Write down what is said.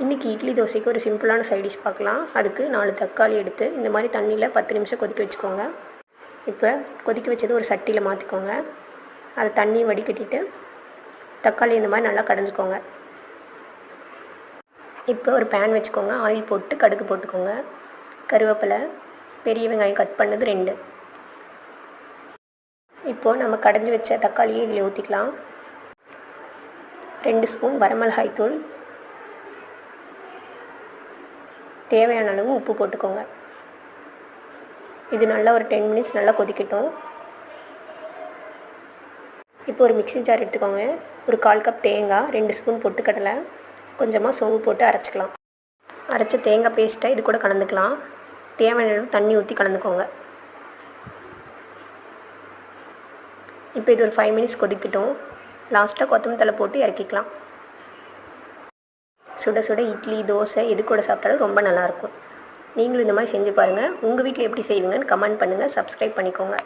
இன்றைக்கி இட்லி தோசைக்கு ஒரு சிம்பிளான சைட் டிஷ் பார்க்கலாம். அதுக்கு 4 தக்காளி எடுத்து இந்த மாதிரி தண்ணியில் 10 நிமிஷம் கொதிக்க வச்சுக்கோங்க. இப்போ கொதிக்க வச்சது ஒரு சட்டியில் மாற்றிக்கோங்க. அதை தண்ணி வடிகட்டிட்டு தக்காளி இந்த மாதிரி நல்லா கடைஞ்சிக்கோங்க. இப்போ ஒரு பேன் வச்சுக்கோங்க. ஆயில் போட்டு கடுகு போட்டுக்கோங்க. கருவேப்பிலை, பெரிய வெங்காயம் கட் பண்ணது 2. இப்போது நம்ம கடைஞ்சி வச்ச தக்காளியை இதில் ஊற்றிக்கலாம். 2 ஸ்பூன் வரமிளகாய் தூள், தேவையான அளவு உப்பு போட்டுக்கோங்க. இது நல்லா ஒரு 10 மினிட்ஸ் நல்லா கொதிக்கட்டும். இப்போ ஒரு மிக்ஸி ஜார் எடுத்துக்கோங்க. ஒரு 1/4 கப் தேங்காய், 2 ஸ்பூன் பொட்டுக்கடலை, கொஞ்சமாக சோம்பு போட்டு அரைச்சிக்கலாம். அரைச்ச தேங்காய் பேஸ்ட்டை இது கூட கலந்துக்கலாம். தேவையான அளவு தண்ணி ஊற்றி கலந்துக்கோங்க. இப்போ இது ஒரு 5 மினிட்ஸ் கொதிக்கட்டும். லாஸ்ட்டாக கொத்தமல்லி தழை போட்டு இறக்கிக்கலாம். சுட சுட இட்லி, தோசை எது கூட சாப்பிட்டாலும் ரொம்ப நல்லாயிருக்கும். நீங்களும் இந்த மாதிரி செஞ்சு பாருங்கள். உங்கள் வீட்டில் எப்படி செய்வீங்கன்னு கமெண்ட் பண்ணுங்கள். சப்ஸ்கிரைப் பண்ணிக்கோங்க.